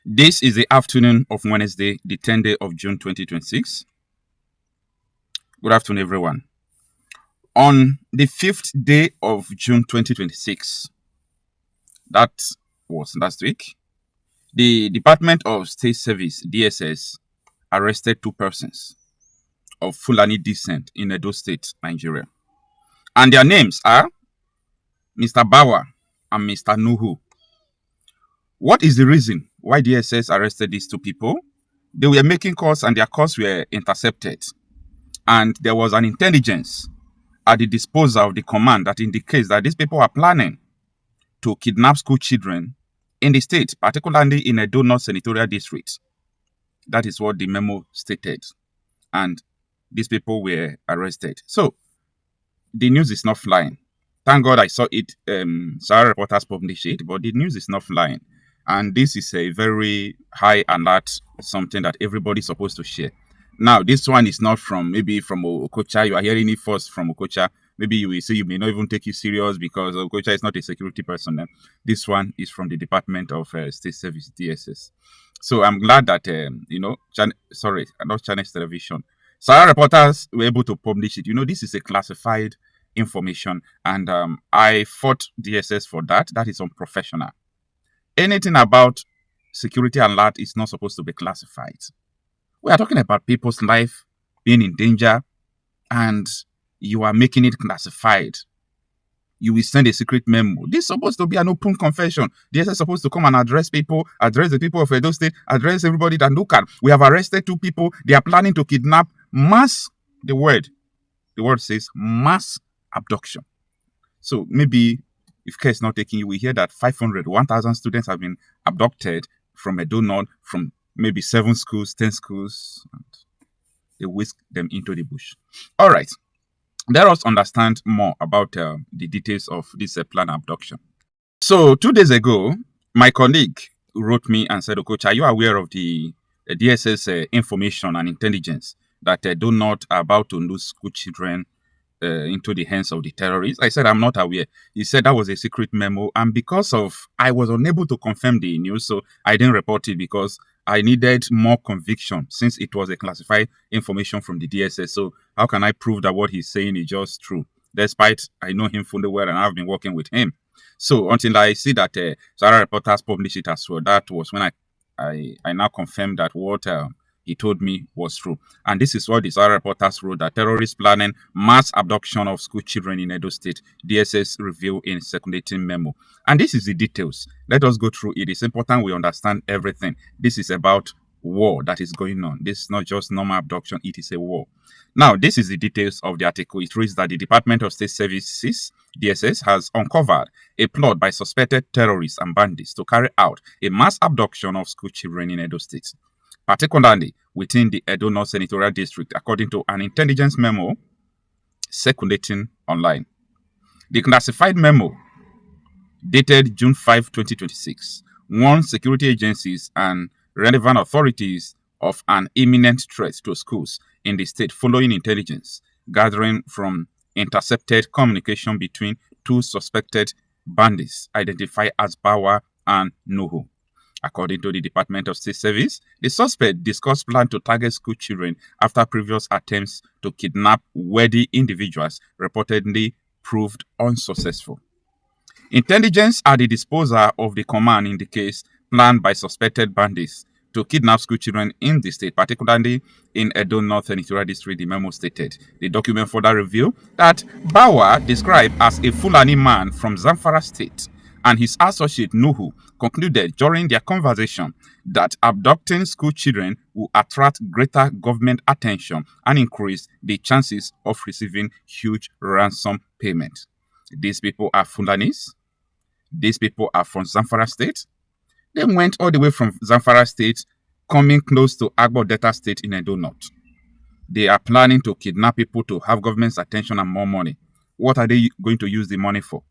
This is the afternoon of Wednesday, the 10th day of June 2026. Good afternoon, everyone. On the 5th day of June 2026, that was last week, the Department of State Service, DSS, arrested two persons of Fulani descent in Edo State, Nigeria. And their names are Mr. Bawa and Mr. Nuhu. What is the reason why DSS arrested these two people? They were making calls and their calls were intercepted. And there was an intelligence at the disposal of the command that indicates that these people are planning to kidnap school children in the state, particularly in Edo North Senatorial District. That is what the memo stated. And these people were arrested. So, the news is not flying. Thank God I saw it, Sahara Reporters published it, but the news is not flying. And this is a very high alert, something that everybody's supposed to share. Now, this one is not from Okocha. You are hearing it first from Okocha. Maybe you will say you may not even take you serious because Okocha is not a security personnel. This one is from the Department of State Service, DSS. So I'm glad that, not Channels Television. Sahara Reporters were able to publish it. This is a classified information, and I fought DSS for that. That is unprofessional. Anything about security alert is not supposed to be classified. We are talking about people's life being in danger, and you are making it classified. You will send a secret memo. This is supposed to be an open confession. DSS is supposed to come and address people, address the people of Edo State, address everybody that look at. We have arrested two people. They are planning to kidnap the word says mass abduction. So maybe if care is not taken, you will hear that 1,000 students have been abducted from Edo North, from maybe 7 schools, 10 schools, and they whisk them into the bush. All right. Let us understand more about the details of this planned abduction. So 2 days ago, my colleague wrote me and said, Coach, are you aware of the DSS information and intelligence that Edo North are about to lose school children into the hands of the terrorists? I said, I'm not aware. He said that was a secret memo. And because I was unable to confirm the news, so I didn't report it because I needed more conviction since it was a classified information from the DSS. So how can I prove that what he's saying is just true? Despite I know him fully well and I've been working with him. So until I see that Sahara Reporters published it as well, that was when I now confirmed that what he told me was true. And this is what the Sahara Reporters wrote, that terrorists planning mass abduction of school children in Edo State, DSS reveal in circulating memo. And this is the details. Let us go through it. It's important we understand everything. This is about war that is going on. This is not just normal abduction. It is a war. Now, this is the details of the article. It reads that the Department of State Services, DSS, has uncovered a plot by suspected terrorists and bandits to carry out a mass abduction of school children in Edo State, particularly within the Edo North Senatorial District, according to an intelligence memo circulating online. The classified memo, dated June 5, 2026, warned security agencies and relevant authorities of an imminent threat to schools in the state following intelligence gathering from intercepted communication between two suspected bandits identified as Bawa and Nuhu. According to the Department of State Service, the suspect discussed plan to target school children after previous attempts to kidnap worthy individuals reportedly proved unsuccessful. Intelligence at the disposal of the command in the case planned by suspected bandits to kidnap school children in the state, particularly in Edo North Senatorial District, the memo stated. The document further revealed that Bawa, described as a Fulani man from Zamfara State, and his associate Nuhu concluded during their conversation that abducting school children will attract greater government attention and increase the chances of receiving huge ransom payment. These people are Fulanis. These people are from Zamfara State. They went all the way from Zamfara State, coming close to Agbo Delta State in Edo North. They are planning to kidnap people to have government's attention and more money. What are they going to use the money for?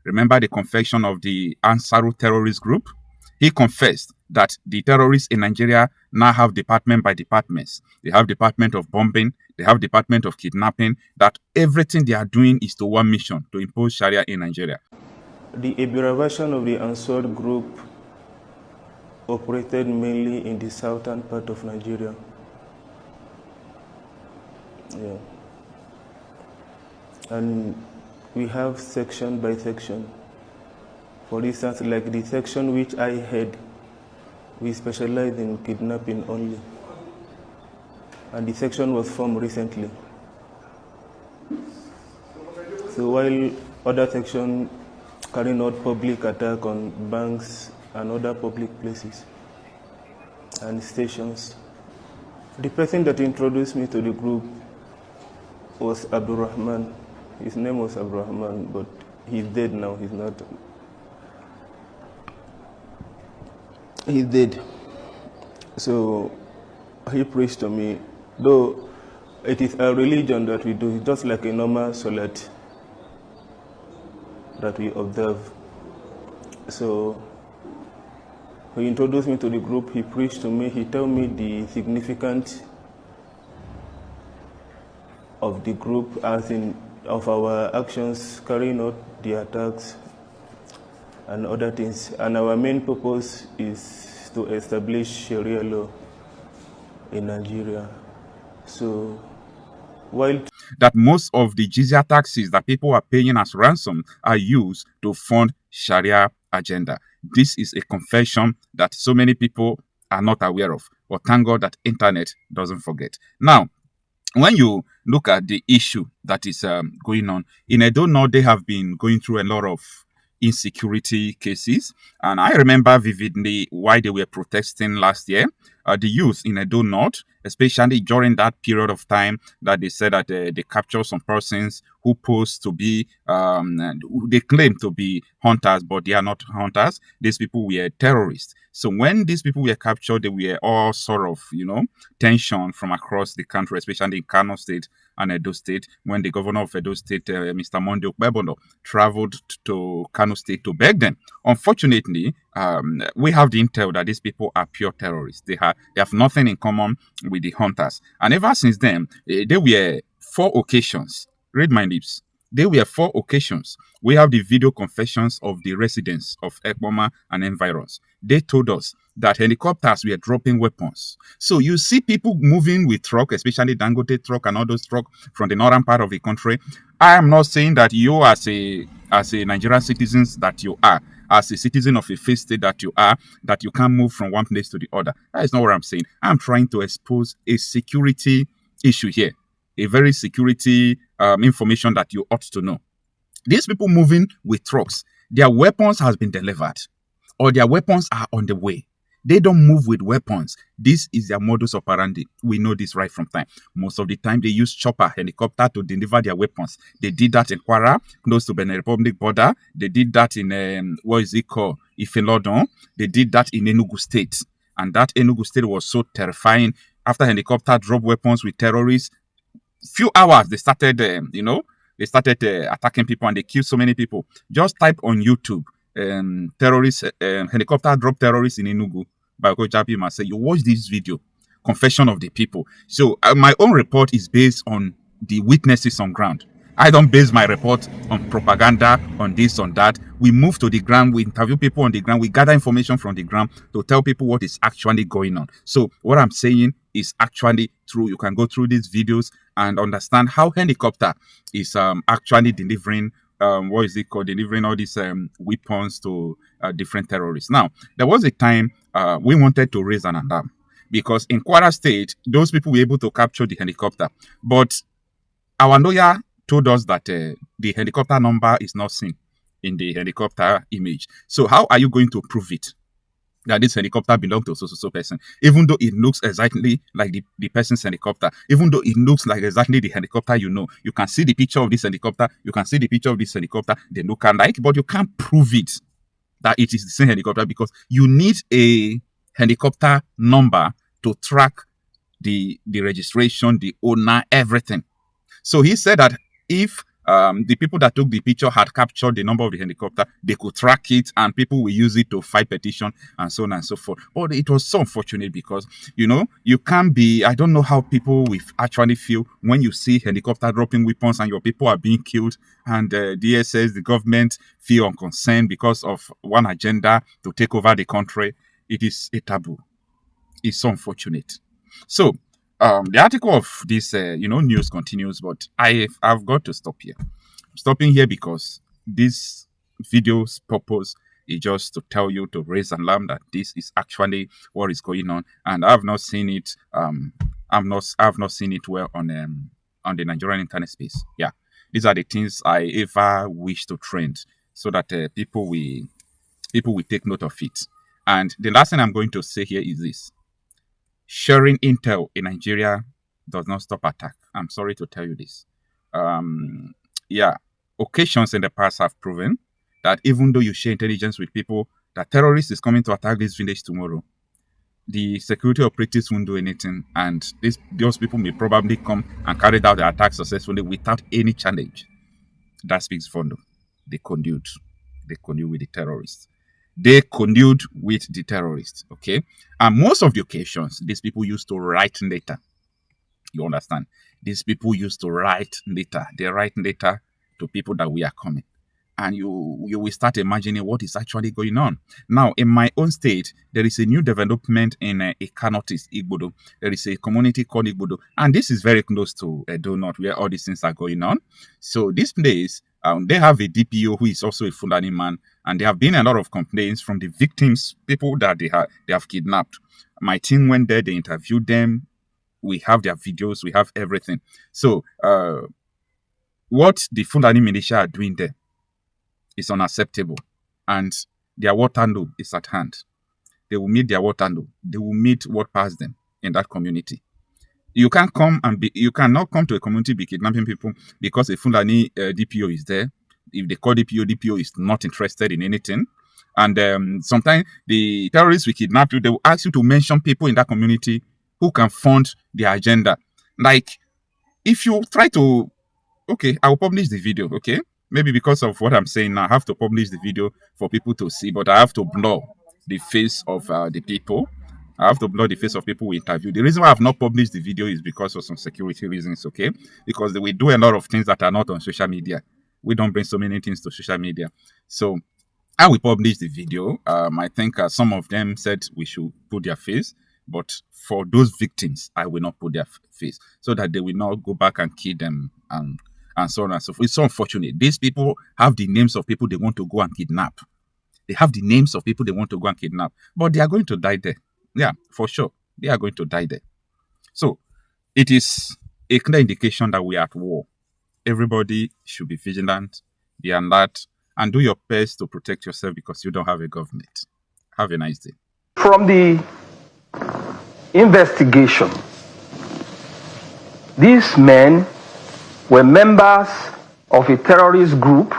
Remember the confession of the Ansaru terrorist group? He confessed that the terrorists in Nigeria now have department by departments. They have department of bombing, they have department of kidnapping, that everything they are doing is to one mission, to impose Sharia in Nigeria. The Ibira version of the Ansar group operated mainly in the southern part of Nigeria. Yeah. And we have section by section. For instance, like the section which I head, we specialize in kidnapping only. And the section was formed recently. So while other sections carrying out public attack on banks and other public places and stations. The person that introduced me to the group was Abdurrahman. His name was Abdurrahman, but he's dead now. He's dead. So he preached to me, though it is a religion that we do, just like a normal salat that we observe. So he introduced me to the group, he preached to me, he told me the significance of the group, as in of our actions carrying out the attacks and other things. And our main purpose is to establish Sharia law in Nigeria. So while that most of the jizya taxes that people are paying as ransom are used to fund Sharia agenda. This is a confession that so many people are not aware of. But thank God that internet doesn't forget. Now, when you look at the issue that is going on, in Edo North, they have been going through a lot of insecurity cases. And I remember vividly why they were protesting last year. The youth in Edo North, especially during that period of time that they said that they captured some persons who posed to be, they claim to be hunters, but they are not hunters. These people were terrorists. So when these people were captured, they were all sort of, tension from across the country, especially in Kano State and Edo State, when the governor of Edo State, Mr. Monday Okpebono, traveled to Kano State to beg them. Unfortunately, we have the intel that these people are pure terrorists. They have nothing in common with the hunters. And ever since then, there were 4 occasions. Read my lips. There were 4 occasions. We have the video confessions of the residents of Ekpoma and environs. They told us that helicopters were dropping weapons. So you see people moving with truck, especially Dangote truck and all those truck from the northern part of the country. I am not saying that you as a Nigerian citizens that you are, as a citizen of a free state that you are, that you can't move from one place to the other. That is not what I'm saying. I'm trying to expose a security issue here, a very security information that you ought to know. These people moving with trucks, their weapons has been delivered, or their weapons are on the way. They don't move with weapons. This is their modus operandi. We know this right from time. Most of the time, they use chopper, helicopter to deliver their weapons. They did that in Kwara, close to Benin Republic border. They did that in, what is it called? Ifelodon. They did that in Enugu State. And that Enugu State was so terrifying. After helicopter dropped weapons with terrorists, few hours, they started, attacking people and they killed so many people. Just type on YouTube, terrorists, helicopter drop terrorists in Enugu by Okojabi Mase. You watch this video, confession of the people. So my own report is based on the witnesses on ground. I don't base my report on propaganda, on this, on that. We move to the ground, we interview people on the ground, we gather information from the ground to tell people what is actually going on. So what I'm saying is actually true. You can go through these videos and understand how helicopter is actually delivering delivering all these weapons to different terrorists. Now, there was a time we wanted to raise an alarm because in Kwara State, those people were able to capture the helicopter. But our lawyer told us that the helicopter number is not seen in the helicopter image. So how are you going to prove it that this helicopter belongs to so person, even though it looks exactly like the person's helicopter, even though it looks like exactly the helicopter, you can see the picture of this helicopter, you can see the picture of this helicopter, they look alike, but you can't prove it that it is the same helicopter because you need a helicopter number to track the registration, the owner, everything. So he said that if the people that took the picture had captured the number of the helicopter, they could track it and people will use it to fight petition and so on and so forth. But it was so unfortunate because, you can't be, I don't know how people will actually feel when you see helicopter dropping weapons and your people are being killed and DSS, the government, feel unconcerned because of one agenda to take over the country. it is a taboo. It's so unfortunate. So the article of this news continues, but I've got to stop here. I'm stopping here because this video's purpose is just to tell you to raise an alarm that this is actually what is going on, and I've not seen it. I've not seen it well on the Nigerian internet space. Yeah, these are the things I ever wish to trend so that people will take note of it. And the last thing I'm going to say here is this: sharing intel in Nigeria does not stop attack. I'm sorry to tell you this. Yeah, occasions in the past have proven that even though you share intelligence with people that terrorists is coming to attack this village tomorrow, the security operatives won't do anything, and those people may probably come and carry out the attack successfully without any challenge. That speaks volume. They collude with the terrorists. Okay? And most of the occasions, these people used to write later. You understand? These people used to write later. They write later to people that we are coming. And you will start imagining what is actually going on. Now, in my own state, there is a new development in Ikanotis, Igbodo. There is a community called Igbodo. And this is very close to Edo North, where all these things are going on. So this place, they have a DPO who is also a Fulani man. And there have been a lot of complaints from the victims, people that they have kidnapped. My team went there, they interviewed them. We have their videos, we have everything. So what the Fulani militia are doing there is unacceptable, and their Waterloo is at hand. They will meet their Waterloo. They will meet what passed them in that community. You cannot come to a community be kidnapping people because a Fulani DPO is there. If they call DPO is not interested in anything. And sometimes the terrorists will kidnap you. They will ask you to mention people in that community who can fund their agenda. Like, if you try to, okay, I will publish the video, okay? Maybe because of what I'm saying now, I have to publish the video for people to see, but I have to blur the face of the people. I have to blur the face of people we interview. The reason why I have not published the video is because of some security reasons, okay? Because we do a lot of things that are not on social media. We don't bring so many things to social media. So I will publish the video. I think some of them said we should put their face, but for those victims, I will not put their face so that they will not go back and kill them and so on and so forth. It's so unfortunate. These people have the names of people they want to go and kidnap. They have the names of people they want to go and kidnap, but they are going to die there. Yeah, for sure. They are going to die there. So it is a clear indication that we are at war. Everybody should be vigilant, be alert, and do your best to protect yourself because you don't have a government. Have a nice day. From the investigation, these men were members of a terrorist group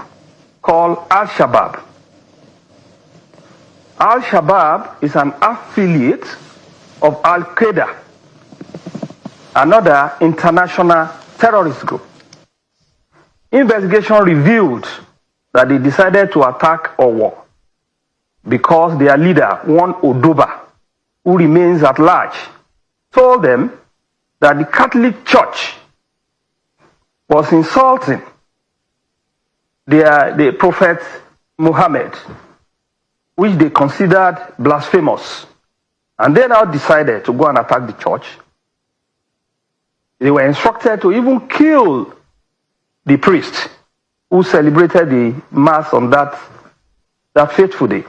called Al-Shabaab. Al-Shabaab is an affiliate of Al-Qaeda, another international terrorist group. Investigation revealed that they decided to attack Owo because their leader, one Odoba, who remains at large, told them that the Catholic Church was insulting the Prophet Muhammad, which they considered blasphemous. And they now decided to go and attack the church. They were instructed to even kill the priest who celebrated the Mass on that fateful day.